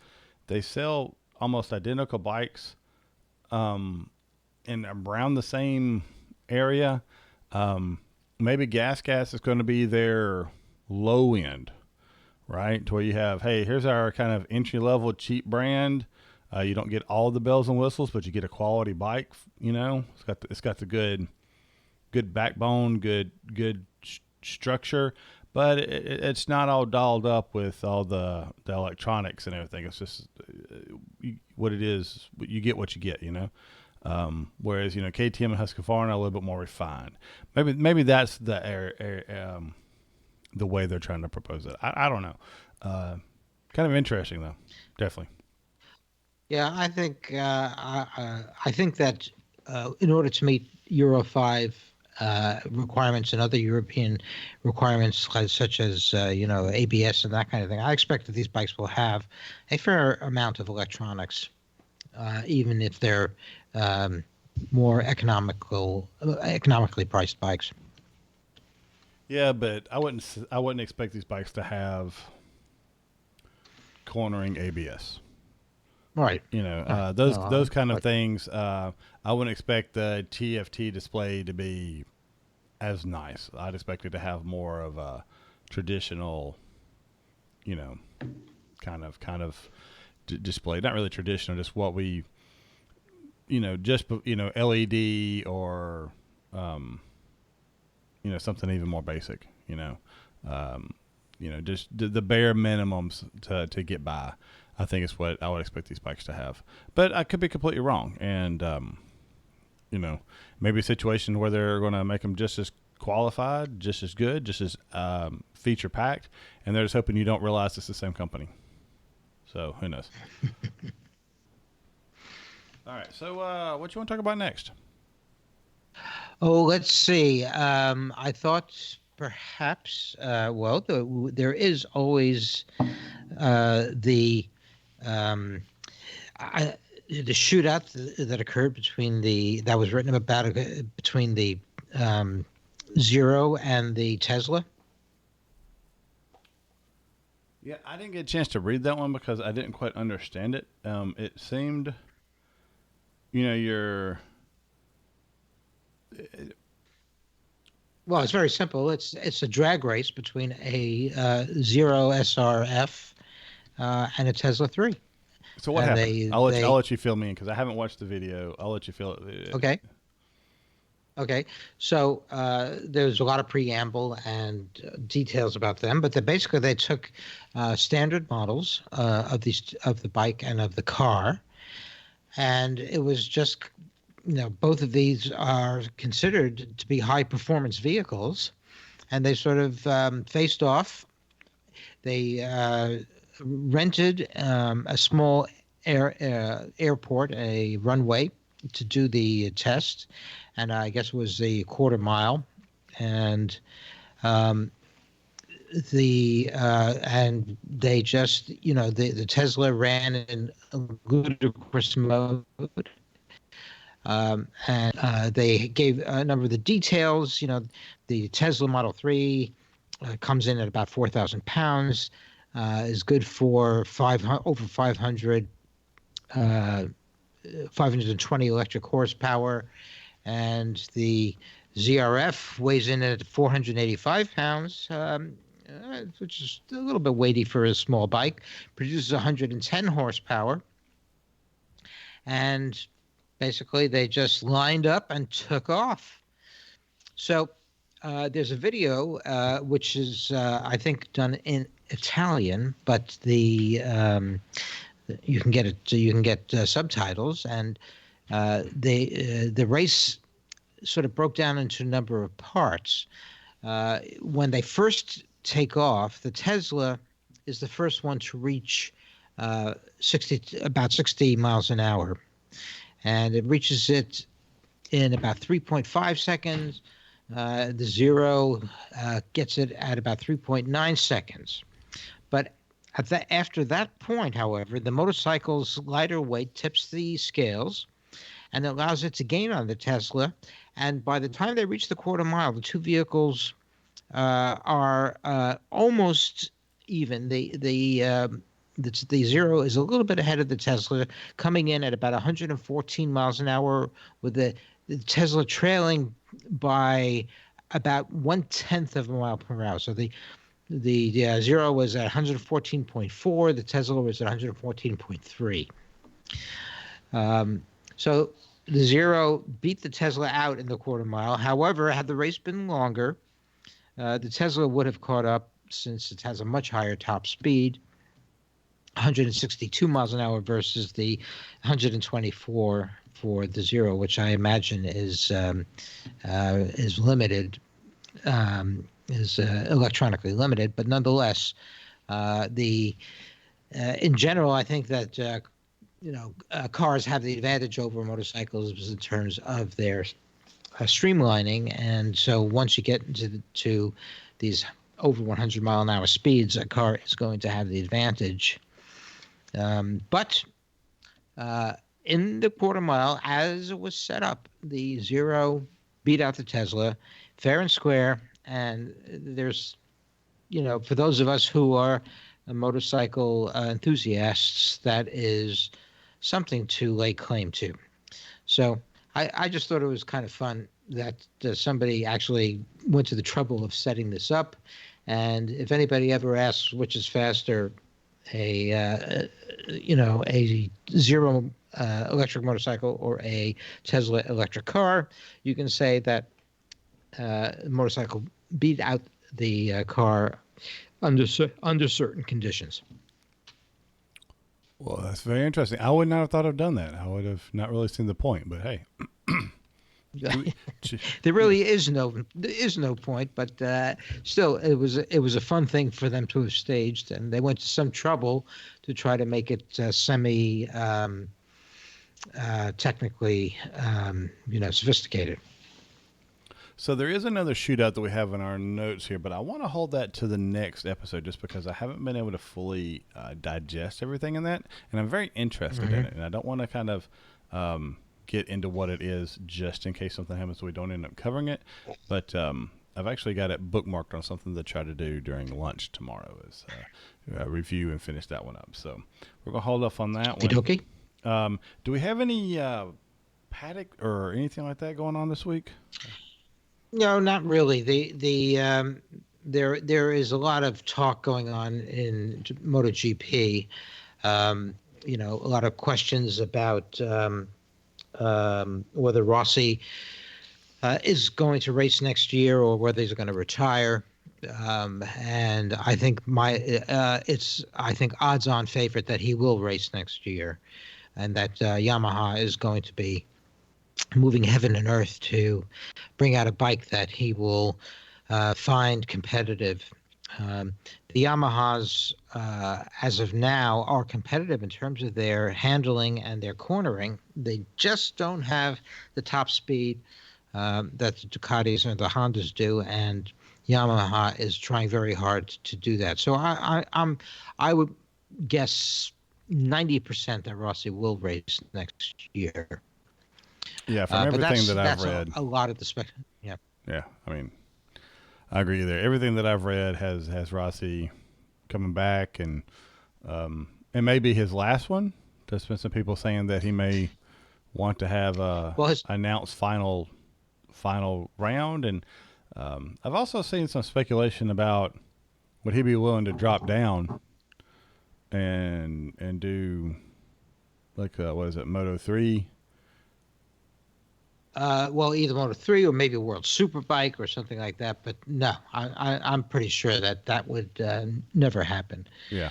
they sell almost identical bikes, in around the same area. Maybe Gas is going to be their low end, right? To where you have, hey, here's our kind of entry level cheap brand. You don't get all the bells and whistles, but you get a quality bike. It's got the good backbone, good structure, but it's not all dolled up with all the electronics and everything. It's just what it is. You get what you get, whereas KTM and Husqvarna are a little bit more refined. Maybe that's the way they're trying to propose it. I don't know. Kind of interesting though, definitely. Yeah, I think that in order to meet Euro 5 requirements and other European requirements, such as ABS and that kind of thing, I expect that these bikes will have a fair amount of electronics, even if they're more economically priced bikes. Yeah, but I wouldn't expect these bikes to have cornering ABS. Right. Those kind of But things. I wouldn't expect the TFT display to be as nice. I'd expect it to have more of a traditional, you know, kind of display. Not really traditional, just what we, just LED or, something even more basic. Just the bare minimums to get by. I think is what I would expect these bikes to have. But I could be completely wrong. And, maybe a situation where they're going to make them just as qualified, just as good, just as feature packed. And they're just hoping you don't realize it's the same company. So who knows? All right. So what you want to talk about next? Oh, let's see. I thought perhaps, there is always the the shootout that occurred that was written about between the Zero and the Tesla. Yeah, I didn't get a chance to read that one because I didn't quite understand it. It seemed, you're. Well, it's very simple. It's a drag race between a Zero SRF and a Tesla 3. So what And happened? they I'll they let you fill me in because I haven't watched the video. I'll let you fill it. Okay. Okay. So there's a lot of preamble and details about them, but basically they took standard models of the bike and of the car, and it was just both of these are considered to be high performance vehicles, and they sort of faced off. They rented a small airport, a runway, to do the test, and I guess it was a quarter mile, and um, and they just, the Tesla ran in a ludicrous mode. And they gave a number of the details. The Tesla Model 3 comes in at about 4,000 pounds, is good for over 520 electric horsepower, and the ZRF weighs in at 485 pounds, which is a little bit weighty for a small bike, produces 110 horsepower, and basically they just lined up and took off. So there's a video which is, I think, done in Italian, but you can get it. So you can get subtitles, and the race sort of broke down into a number of parts. When they first take off, the Tesla is the first one to reach about 60 miles an hour, and it reaches it in about 3.5 seconds. The Zero gets it at about 3.9 seconds. But after that point, however, the motorcycle's lighter weight tips the scales and allows it to gain on the Tesla. And by the time they reach the quarter mile, the two vehicles are almost even. The Zero is a little bit ahead of the Tesla, coming in at about 114 miles an hour, with the Tesla trailing by about 1/10 of a mile per hour. So the Zero was at 114.4. The Tesla was at 114.3. So the Zero beat the Tesla out in the quarter mile. However, had the race been longer, the Tesla would have caught up, since it has a much higher top speed, 162 miles an hour versus the 124 for the Zero, which I imagine is limited, is electronically limited. But nonetheless, in general, I think that cars have the advantage over motorcycles in terms of their streamlining, and so once you get to these over 100 mile an hour speeds, a car is going to have the advantage. But in the quarter mile, as it was set up, the Zero beat out the Tesla fair and square. And there's, for those of us who are motorcycle enthusiasts, that is something to lay claim to. So I just thought it was kind of fun that somebody actually went to the trouble of setting this up. And if anybody ever asks which is faster, a Zero electric motorcycle or a Tesla electric car, you can say that motorcycle beat out the car under certain conditions. Well, that's very interesting. I would not have thought I've done that. I would have not really seen the point, but hey. There really is no point, but still, it was a fun thing for them to have staged, and they went to some trouble to try to make it semi technically sophisticated. So there is another shootout that we have in our notes here, but I want to hold that to the next episode just because I haven't been able to fully digest everything in that, and I'm very interested in it, and I don't want to kind of get into what it is just in case something happens so we don't end up covering it. But I've actually got it bookmarked on something to try to do during lunch tomorrow, is review and finish that one up. So we're going to hold off on that one. Okay. Do we have any paddock or anything like that going on this week? No, not really. There is a lot of talk going on in MotoGP. A lot of questions about whether Rossi is going to race next year or whether he's going to retire. And I think it's odds-on favorite that he will race next year, and that Yamaha is going to be moving heaven and earth to bring out a bike that he will find competitive Um, the Yamahas, as of now, are competitive in terms of their handling and their cornering. They just don't have the top speed that the Ducatis and the Hondas do, and Yamaha is trying very hard to do that. So I would guess 90% that Rossi will race next year. Yeah, from But everything that's that I've that's read. a lot of the spec. Yeah. Yeah, I mean, I agree there. Everything that I've read has Rossi coming back, and it may be his last one. There's been some people saying that he may want to have a Well, his announced final round, and I've also seen some speculation about would he be willing to drop down and do like what is it, Moto 3? well, either Moto 3 or maybe World Superbike or something like that. But no, I'm pretty sure that that would never happen. Yeah,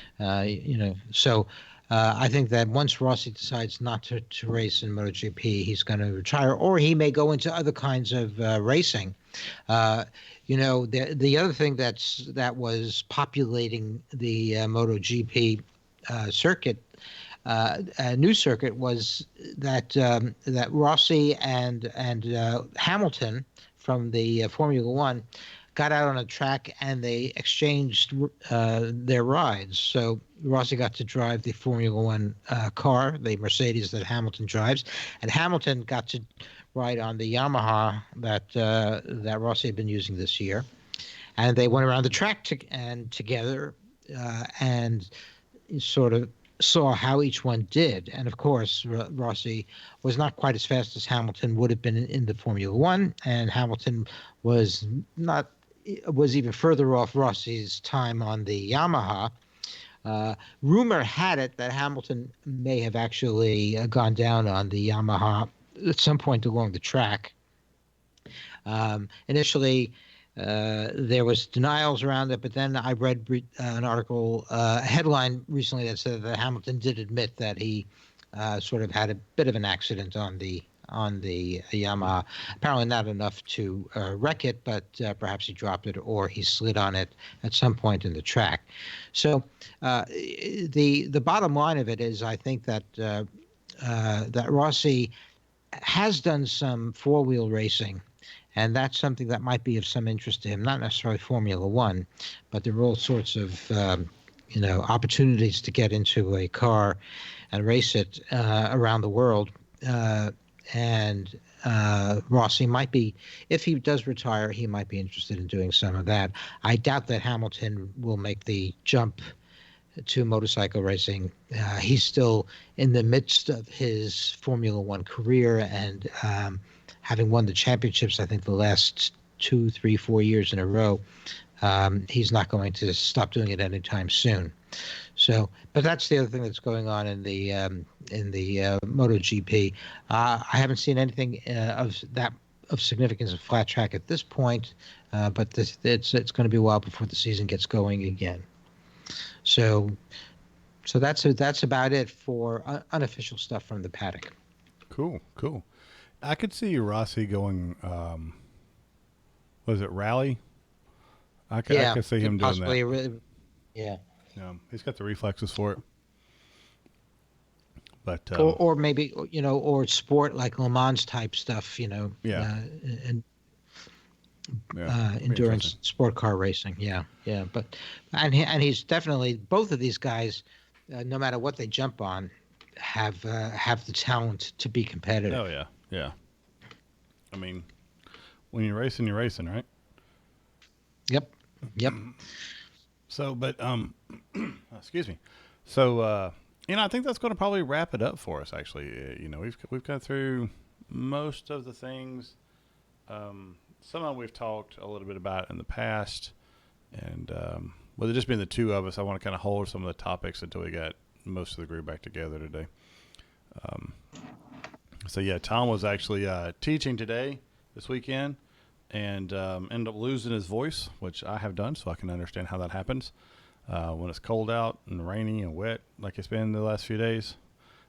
So I think that once Rossi decides not to race in MotoGP, he's going to retire, or he may go into other kinds of racing. The other thing that was populating the MotoGP circuit, a new circuit, was that Rossi and Hamilton from the Formula One got out on a track and they exchanged their rides. So Rossi got to drive the Formula One car, the Mercedes that Hamilton drives, and Hamilton got to ride on the Yamaha that Rossi had been using this year. And they went around the track together and sort of saw how each one did. And of course, Rossi was not quite as fast as Hamilton would have been in the Formula One, and Hamilton was not was even further off Rossi's time on the Yamaha. Rumor had it that Hamilton may have actually gone down on the Yamaha at some point along the track. Initially, there was denials around it, but then I read an article, a headline recently that said that Hamilton did admit that he sort of had a bit of an accident on the Yamaha. Apparently not enough to wreck it, but perhaps he dropped it or he slid on it at some point in the track. So the bottom line of it is, I think that that Rossi has done some four-wheel racing, and that's something that might be of some interest to him. Not necessarily Formula One, but there are all sorts of opportunities to get into a car and race it around the world. And Rossi might be, if he does retire, he might be interested in doing some of that. I doubt that Hamilton will make the jump to motorcycle racing. He's still in the midst of his Formula One career, and having won the championships, I think the last 2, 3, 4 years in a row, he's not going to stop doing it anytime soon. So, but that's the other thing that's going on in the MotoGP. I haven't seen anything of significance of flat track at this point, but it's going to be a while before the season gets going again. So that's about it for unofficial stuff from the paddock. cool. I could see Rossi going. Was it rally? I could see him doing that. Yeah. He's got the reflexes for it. But Or maybe or sport like Le Mans type stuff, Yeah. and Be endurance interesting. sport car racing. Yeah. But he's definitely, both of these guys, no matter what they jump on, have the talent to be competitive. Oh yeah. I mean, when you're racing, right? Yep. So, but excuse me. So, I think that's going to probably wrap it up for us. Actually, we've gone through most of the things. Some of them we've talked a little bit about in the past, and with it just being the two of us, I want to kind of hold some of the topics until we got most of the group back together today. So yeah, Tom was actually teaching this weekend, and ended up losing his voice, which I have done, so I can understand how that happens when it's cold out and rainy and wet like it's been the last few days.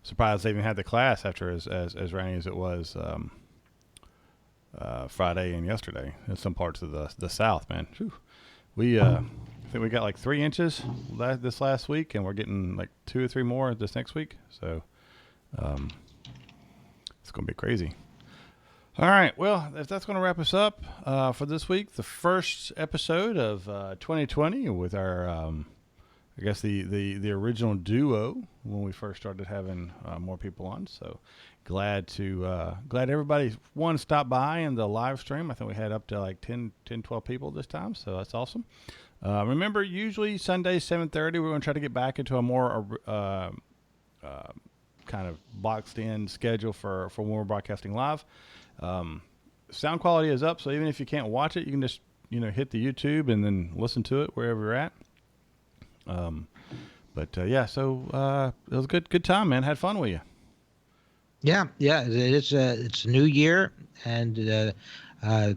Surprised they even had the class after as rainy as it was Friday and yesterday in some parts of the South, man. Whew. We think we got like 3 inches this last week, and we're getting like 2 or 3 more this next week. So it's going to be crazy. All right. Well, if that's going to wrap us up for this week, the first episode of 2020 with our, I guess the original duo when we first started having more people on. So glad everybody stopped by in the live stream. I think we had up to like 12 people this time. So that's awesome. Remember, usually Sundays 7:30, we're going to try to get back into a more kind of boxed in schedule for when we're broadcasting live. Sound quality is up, so even if you can't watch it, you can just hit the YouTube and then listen to it wherever you're at. So it was a good time, man. Had fun with you. Yeah, it's a new year, and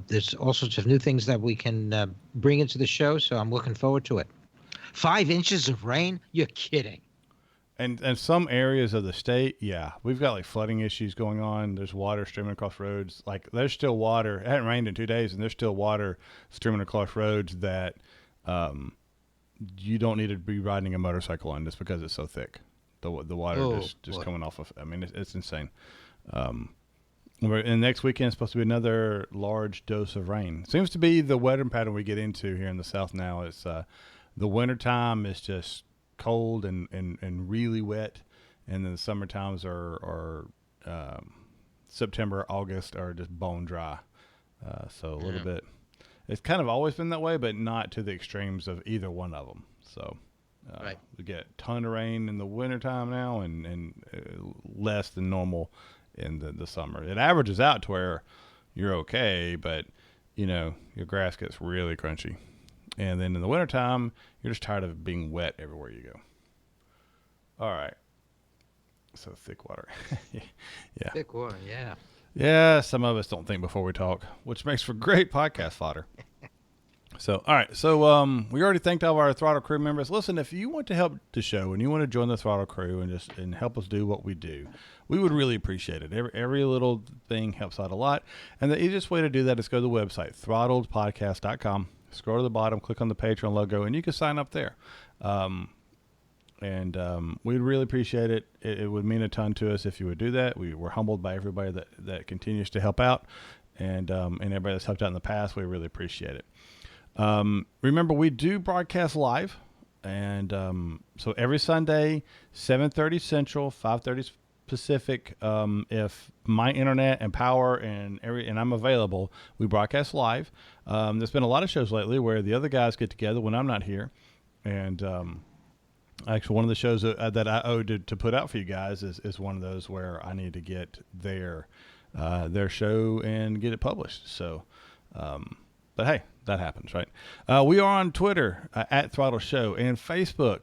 there's all sorts of new things that we can bring into the show. So I'm looking forward to it. 5 inches of rain? You're kidding. And some areas of the state, yeah, we've got like flooding issues going on. There's water streaming across roads. Like there's still water. It hadn't rained in 2 days, and there's still water streaming across roads that you don't need to be riding a motorcycle on just because it's so thick. The water just coming off of. I mean, it's insane. And next weekend is supposed to be another large dose of rain. Seems to be the weather pattern we get into here in the South now. It's the winter time is just cold and really wet, and then the summer times are September, August are just bone dry. So a little bit. It's kind of always been that way, but not to the extremes of either one of them. So right. We get a ton of rain in the wintertime now and less than normal in the summer. It averages out to where you're okay, but your grass gets really crunchy. And then in the wintertime, you're just tired of being wet everywhere you go. All right. So thick water. Yeah. Thick water, yeah. Yeah, some of us don't think before we talk, which makes for great podcast fodder. So, all right. So we already thanked all of our Throttle crew members. Listen, if you want to help the show and you want to join the Throttle crew and help us do what we do, we would really appreciate it. Every little thing helps out a lot. And the easiest way to do that is go to the website, throttledpodcast.com. Scroll to the bottom, click on the Patreon logo, and you can sign up there. We'd really appreciate it. It would mean a ton to us if you would do that. We're humbled by everybody that continues to help out, and everybody that's helped out in the past. We really appreciate it. Remember, we do broadcast live, and so every Sunday, 7:30 Central, 5:30 Pacific. If my internet and power and I'm available, we broadcast live. There's been a lot of shows lately where the other guys get together when I'm not here, and actually one of the shows that I owe to put out for you guys is one of those where I need to get their show and get it published. So, but hey, that happens, right? We are on Twitter at Throttle Show and Facebook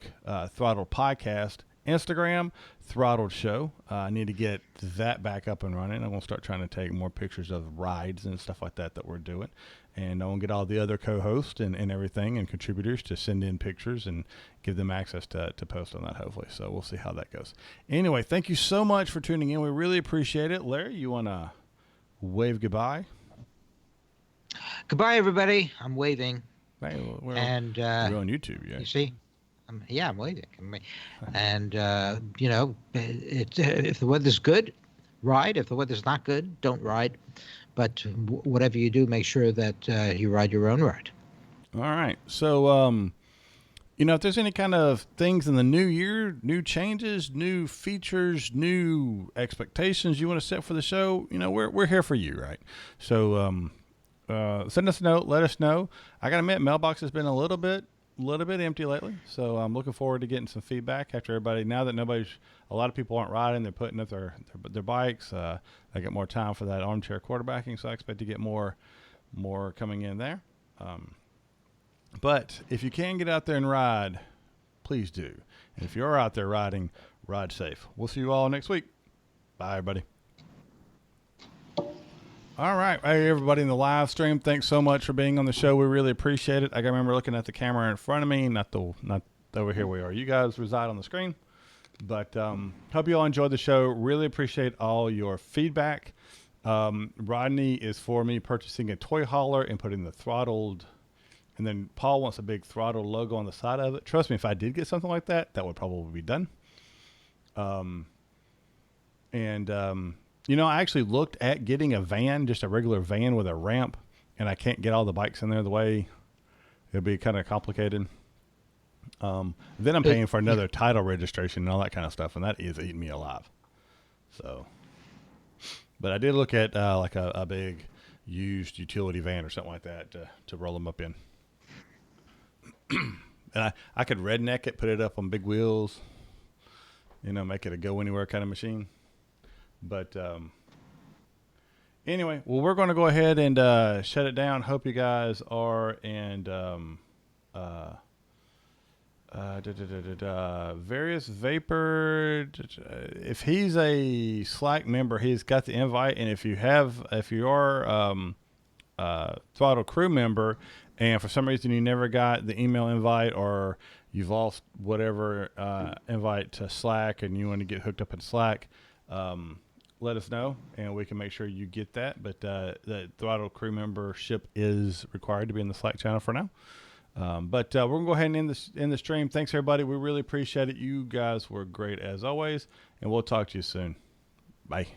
Throttle Podcast. Instagram, Throttled Show. I need to get that back up and running. I'm going to start trying to take more pictures of rides and stuff like that we're doing. And I want to get all the other co-hosts and everything and contributors to send in pictures and give them access to post on that, hopefully. So we'll see how that goes. Anyway, thank you so much for tuning in. We really appreciate it. Larry, you want to wave goodbye? Goodbye, everybody. I'm waving. Hey, we're on YouTube, yeah. You see? I'm waiting. And, if the weather's good, ride. If the weather's not good, don't ride. But whatever you do, make sure that you ride your own ride. All right. So, if there's any kind of things in the new year, new changes, new features, new expectations you want to set for the show, we're here for you, right? So send us a note. Let us know. I got to admit, mailbox has been a little bit empty lately, so I'm looking forward to getting some feedback after everybody. Now that a lot of people aren't riding, they're putting up their bikes. I get more time for that armchair quarterbacking, so I expect to get more coming in there. But if you can get out there and ride, please do. And if you're out there riding, ride safe. We'll see you all next week. Bye, everybody. All right. Hey, everybody in the live stream, thanks so much for being on the show. We really appreciate it. I can remember looking at the camera in front of me, not over here we are. You guys reside on the screen. But hope you all enjoyed the show. Really appreciate all your feedback. Rodney is for me purchasing a toy hauler and putting the Throttled And then Paul wants a big Throttled logo on the side of it. Trust me, if I did get something like that, that would probably be done. And I actually looked at getting a van, just a regular van with a ramp, and I can't get all the bikes in there the way it'd be kind of complicated. Then I'm paying for another title registration and all that kind of stuff, and that is eating me alive. So, but I did look at like a big used utility van or something like that to roll them up in. And I could redneck it, put it up on big wheels, make it a go anywhere kind of machine. But anyway, well, we're going to go ahead and shut it down. Hope you guys are. And Various Vapor, if he's a Slack member, he's got the invite. And if you are Throttle crew member, and for some reason you never got the email invite, or you've lost whatever invite to Slack and you want to get hooked up in Slack, let us know and we can make sure you get that. But the Throttle crew membership is required to be in the Slack channel for now. But we're gonna go ahead and end the stream. Thanks everybody. We really appreciate it. You guys were great as always, and we'll talk to you soon. Bye.